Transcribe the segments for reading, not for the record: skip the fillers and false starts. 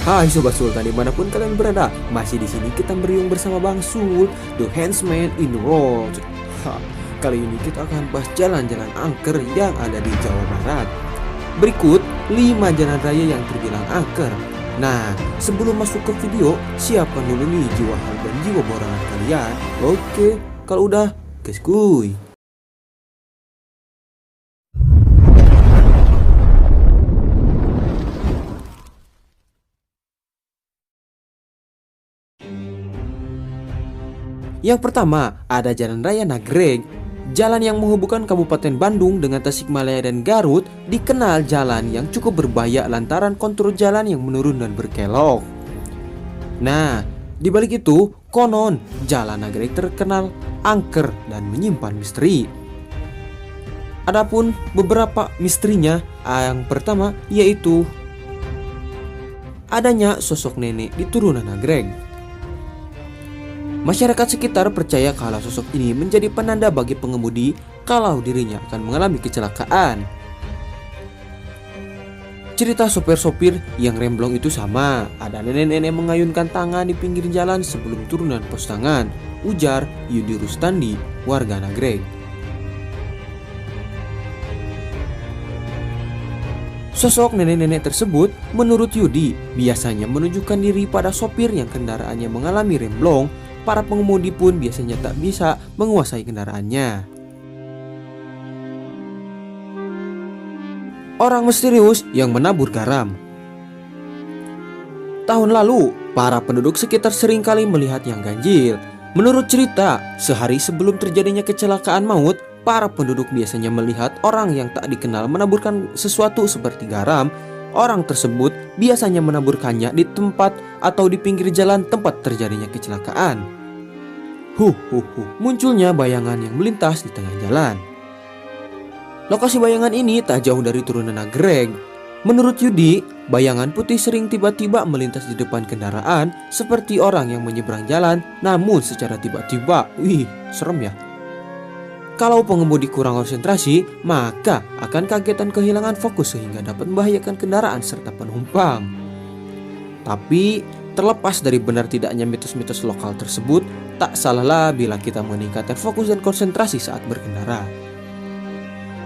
Hai Sobat Sultan dimanapun kalian berada, masih di sini kita meriung bersama Bang Sul, The Handsman in the World. Kali ini kita akan bahas jalan-jalan angker yang ada di Jawa Barat. Berikut 5 jalan raya yang terbilang angker. Nah, sebelum masuk ke video, siapkan dulu nih jiwa hal dan jiwa borangan kalian. Oke, kalau udah, gaskuy. Yang pertama, ada Jalan Raya Nagreg. Jalan yang menghubungkan Kabupaten Bandung dengan Tasikmalaya dan Garut dikenal jalan yang cukup berbahaya lantaran kontur jalan yang menurun dan berkelok. Nah, di balik itu, konon Jalan Nagreg terkenal angker dan menyimpan misteri. Adapun beberapa misterinya, yang pertama yaitu adanya sosok nenek di turunan Nagreg. Masyarakat sekitar percaya kalau sosok ini menjadi penanda bagi pengemudi kalau dirinya akan mengalami kecelakaan. Cerita sopir-sopir yang remblong itu sama, ada nenek-nenek mengayunkan tangan di pinggir jalan sebelum turunan pos tangan, ujar Yudi Rustandi, warga Nagreg. Sosok nenek-nenek tersebut menurut Yudi biasanya menunjukkan diri pada sopir yang kendaraannya mengalami remblong. Para pengemudi pun biasanya tak bisa menguasai kendaraannya. Orang misterius yang menabur garam. Tahun lalu, para penduduk sekitar seringkali melihat yang ganjil. Menurut cerita, sehari sebelum terjadinya kecelakaan maut, para penduduk biasanya melihat orang yang tak dikenal menaburkan sesuatu seperti garam. Orang tersebut biasanya menaburkannya di tempat atau di pinggir jalan tempat terjadinya kecelakaan. Munculnya bayangan yang melintas di tengah jalan. Lokasi bayangan ini tak jauh dari turunan Nagreg. Menurut Yudi, bayangan putih sering tiba-tiba melintas di depan kendaraan seperti orang yang menyeberang jalan, namun secara tiba-tiba. Serem ya. Kalau pengemudi kurang konsentrasi, maka akan kaget dan kehilangan fokus sehingga dapat membahayakan kendaraan serta penumpang. Tapi, terlepas dari benar tidaknya mitos-mitos lokal tersebut, tak salahlah bila kita meningkatkan fokus dan konsentrasi saat berkendara.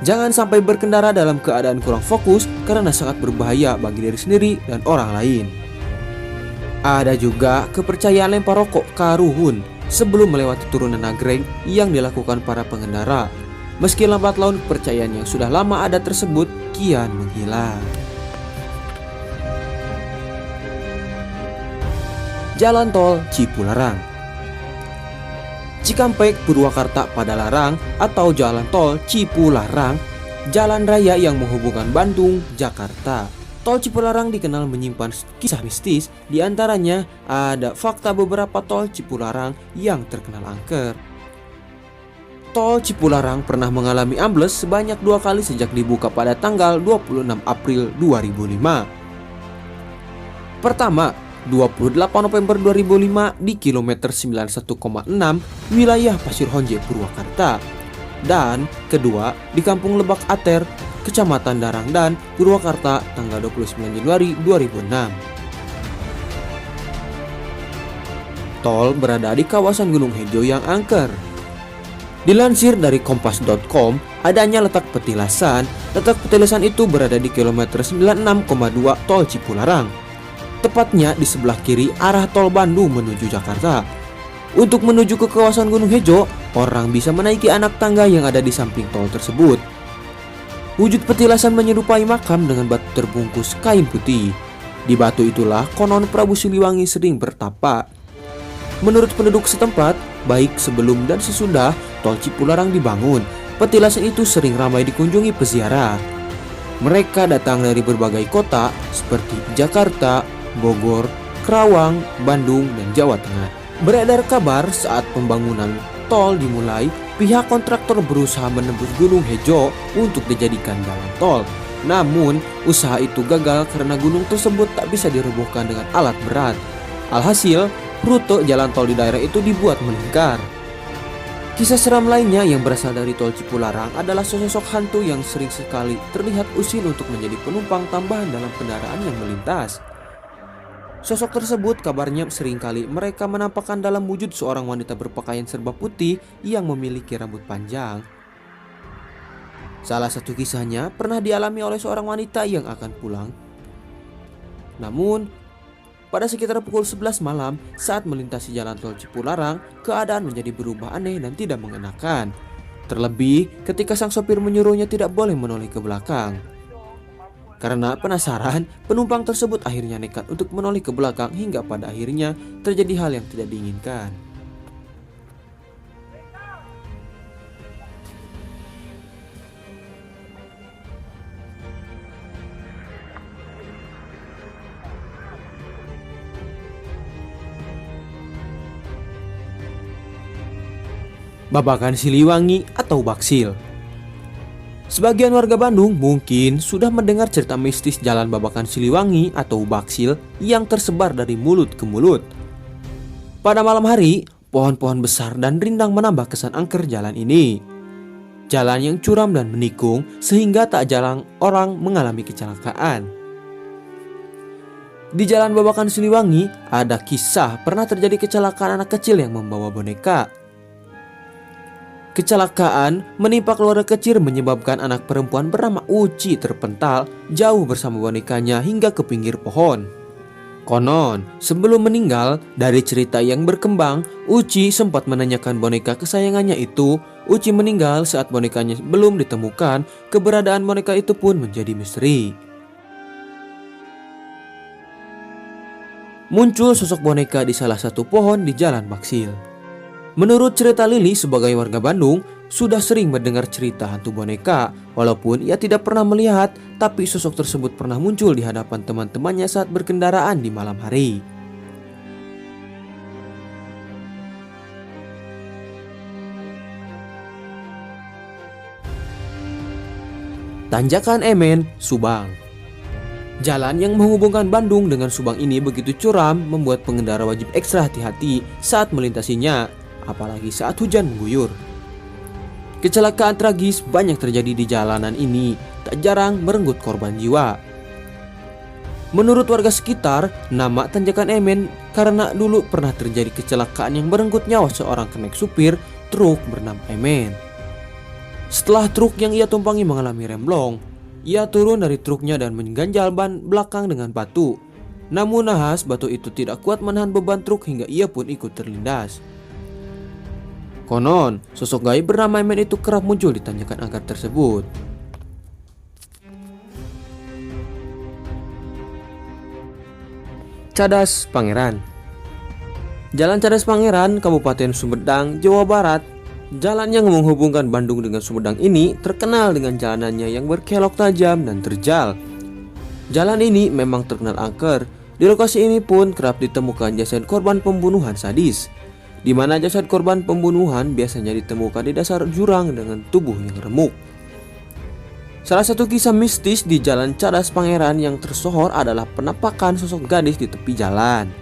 Jangan sampai berkendara dalam keadaan kurang fokus karena sangat berbahaya bagi diri sendiri dan orang lain. Ada juga kepercayaan lempar rokok karuhun sebelum melewati turunan Nagreg yang dilakukan para pengendara. Meski lambat laun, kepercayaan yang sudah lama ada tersebut kian menghilang. Jalan Tol Cipularang. Cikampek, Purwakarta, Padalarang atau Jalan Tol Cipularang, jalan raya yang menghubungkan Bandung, Jakarta. Tol Cipularang dikenal menyimpan kisah mistis, diantaranya ada fakta beberapa tol Cipularang yang terkenal angker. Tol Cipularang pernah mengalami ambles sebanyak 2 kali sejak dibuka pada tanggal 26 April 2005. Pertama, 28 November 2005 di kilometer 91,6 wilayah Pasir Honje, Purwakarta. Dan kedua di Kampung Lebak Ater, Kecamatan Darangdan, Purwakarta tanggal 29 Januari 2006. Tol berada di kawasan Gunung Hejo yang angker. Dilansir dari kompas.com, adanya letak petilasan. Letak petilasan itu berada di kilometer 96,2 Tol Cipularang. Tepatnya di sebelah kiri arah tol Bandung menuju Jakarta. Untuk menuju ke kawasan Gunung Hejo, orang bisa menaiki anak tangga yang ada di samping tol tersebut. Wujud petilasan menyerupai makam dengan batu terbungkus kain putih. Di batu itulah konon Prabu Siliwangi sering bertapa. Menurut penduduk setempat, baik sebelum dan sesudah tol Cipularang dibangun, petilasan itu sering ramai dikunjungi peziarah. Mereka datang dari berbagai kota seperti Jakarta, Bogor, Kerawang, Bandung, dan Jawa Tengah. Beredar kabar saat pembangunan tol dimulai, pihak kontraktor berusaha menembus Gunung Hejo untuk dijadikan jalan tol. Namun, usaha itu gagal karena gunung tersebut tak bisa dirobohkan dengan alat berat. Alhasil, rute jalan tol di daerah itu dibuat melingkar. Kisah seram lainnya yang berasal dari tol Cipularang adalah sosok hantu yang sering sekali terlihat usil untuk menjadi penumpang tambahan dalam kendaraan yang melintas. Sosok tersebut kabarnya seringkali mereka menampakkan dalam wujud seorang wanita berpakaian serba putih yang memiliki rambut panjang. Salah satu kisahnya pernah dialami oleh seorang wanita yang akan pulang. Namun, pada sekitar pukul 11 malam saat melintasi jalan tol Cipularang, keadaan menjadi berubah aneh dan tidak mengenakan. Terlebih ketika sang sopir menyuruhnya tidak boleh menoleh ke belakang. Karena penasaran, penumpang tersebut akhirnya nekat untuk menoleh ke belakang hingga pada akhirnya terjadi hal yang tidak diinginkan. Babakan Siliwangi atau Baksil. Sebagian warga Bandung mungkin sudah mendengar cerita mistis Jalan Babakan Siliwangi atau Baksil yang tersebar dari mulut ke mulut. Pada malam hari, pohon-pohon besar dan rindang menambah kesan angker jalan ini. Jalan yang curam dan menikung sehingga tak jarang orang mengalami kecelakaan. Di Jalan Babakan Siliwangi ada kisah pernah terjadi kecelakaan anak kecil yang membawa boneka. Kecelakaan menimpa keluarga kecil menyebabkan anak perempuan bernama Uci terpental jauh bersama bonekanya hingga ke pinggir pohon. Konon, sebelum meninggal, dari cerita yang berkembang, Uci sempat menanyakan boneka kesayangannya itu. Uci meninggal saat bonekanya belum ditemukan, keberadaan boneka itu pun menjadi misteri. Muncul sosok boneka di salah satu pohon di Jalan Baksil. Menurut cerita Lili sebagai warga Bandung, sudah sering mendengar cerita hantu boneka. Walaupun ia tidak pernah melihat, tapi sosok tersebut pernah muncul di hadapan teman-temannya saat berkendaraan di malam hari. Tanjakan Emen, Subang. Jalan yang menghubungkan Bandung dengan Subang ini begitu curam membuat pengendara wajib ekstra hati-hati saat melintasinya, apalagi saat hujan mengguyur. Kecelakaan tragis banyak terjadi di jalanan ini, tak jarang merenggut korban jiwa. Menurut warga sekitar, nama Tanjakan Emen karena dulu pernah terjadi kecelakaan yang merenggut nyawa seorang kenek supir truk bernama Emen. Setelah truk yang ia tumpangi mengalami remblong, ia turun dari truknya dan mengganjal ban belakang dengan batu. Namun nahas batu itu tidak kuat menahan beban truk hingga ia pun ikut terlindas. Konon, sosok gaib bernama Emen itu kerap muncul di tanjakan angker tersebut. Cadas Pangeran. Jalan Cadas Pangeran, Kabupaten Sumedang, Jawa Barat. Jalan yang menghubungkan Bandung dengan Sumedang ini terkenal dengan jalanannya yang berkelok tajam dan terjal. Jalan ini memang terkenal angker. Di lokasi ini pun kerap ditemukan jasad korban pembunuhan sadis, di mana jasad korban pembunuhan biasanya ditemukan di dasar jurang dengan tubuh yang remuk. Salah satu kisah mistis di Jalan Cadas Pangeran yang tersohor adalah penampakan sosok gadis di tepi jalan.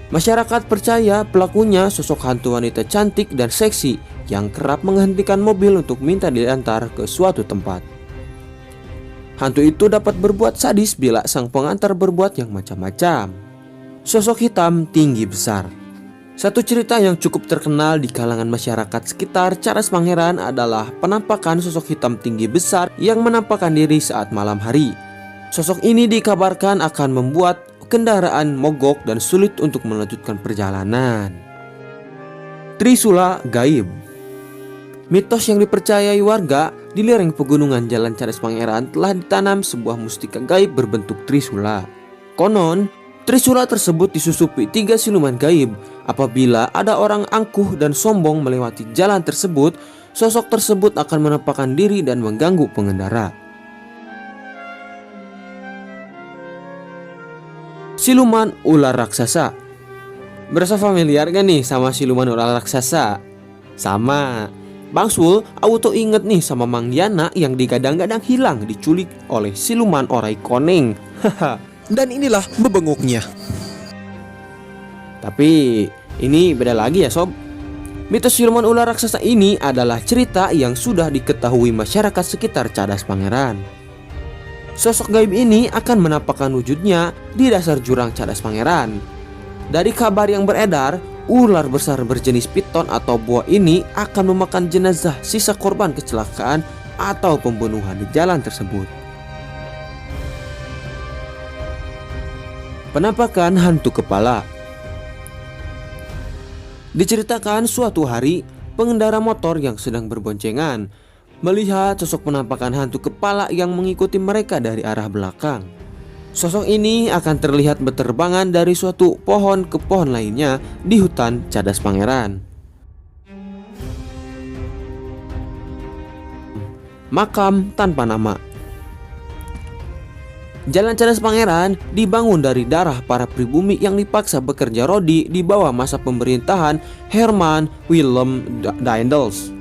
Masyarakat percaya pelakunya sosok hantu wanita cantik dan seksi yang kerap menghentikan mobil untuk minta diantar ke suatu tempat. Hantu itu dapat berbuat sadis bila sang pengantar berbuat yang macam-macam. Sosok hitam tinggi besar. Satu cerita yang cukup terkenal di kalangan masyarakat sekitar Cadas Pangeran adalah penampakan sosok hitam tinggi besar yang menampakkan diri saat malam hari. Sosok ini dikabarkan akan membuat kendaraan mogok dan sulit untuk melanjutkan perjalanan. Trisula gaib. Mitos yang dipercayai warga, di lereng pegunungan Jalan Cadas Pangeran telah ditanam sebuah mustika gaib berbentuk trisula. Konon, trisula tersebut disusupi 3 siluman gaib. Apabila ada orang angkuh dan sombong melewati jalan tersebut, sosok tersebut akan menampakkan diri dan mengganggu pengendara. Siluman ular raksasa. Berasa familiar gak nih sama siluman ular raksasa? Sama. Bang Sul auto inget nih sama Mang Diana yang digadang-gadang hilang diculik oleh siluman orai koneng. Dan inilah bebenguknya. Tapi ini beda lagi ya sob. Mitos siluman ular raksasa ini adalah cerita yang sudah diketahui masyarakat sekitar Cadas Pangeran. Sosok gaib ini akan menampakkan wujudnya di dasar jurang Cadas Pangeran. Dari kabar yang beredar, ular besar berjenis piton atau buah ini akan memakan jenazah sisa korban kecelakaan atau pembunuhan di jalan tersebut. Penampakan hantu kepala. Diceritakan suatu hari, pengendara motor yang sedang berboncengan melihat sosok penampakan hantu kepala yang mengikuti mereka dari arah belakang. Sosok ini akan terlihat berterbangan dari suatu pohon ke pohon lainnya di hutan Cadas Pangeran. Makam tanpa nama. Jalan Cadas Pangeran dibangun dari darah para pribumi yang dipaksa bekerja rodi di bawah masa pemerintahan Herman Willem Daendels.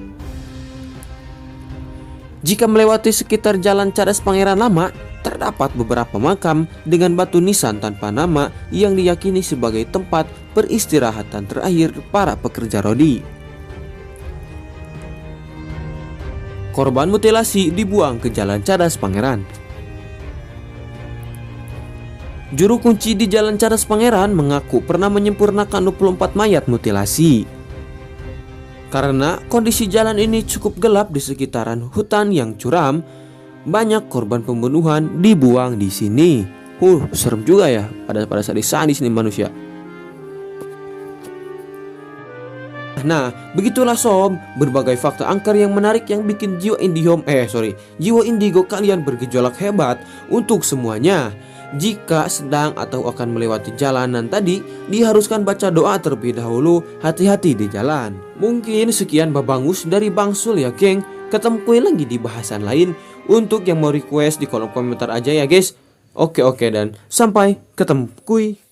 Jika melewati sekitar Jalan Cadas Pangeran Lama, terdapat beberapa makam dengan batu nisan tanpa nama yang diyakini sebagai tempat peristirahatan terakhir para pekerja rodi. Korban mutilasi dibuang ke Jalan Cadas Pangeran. Juru kunci di Jalan Cadas Pangeran mengaku pernah menyempurnakan 24 mayat mutilasi. Karena kondisi jalan ini cukup gelap di sekitaran hutan yang curam, banyak korban pembunuhan dibuang di sini. Serem juga ya pada saat di sini manusia. Nah, begitulah sob, berbagai fakta angker yang menarik yang bikin jiwa indigo kalian bergejolak hebat untuk semuanya. Jika sedang atau akan melewati jalanan tadi, diharuskan baca doa terlebih dahulu, hati-hati di jalan. Mungkin sekian babangus dari Bang Sul ya geng. Ketemu lagi di bahasan lain. Untuk yang mau request di kolom komentar aja ya guys. Oke dan sampai ketemu kuy.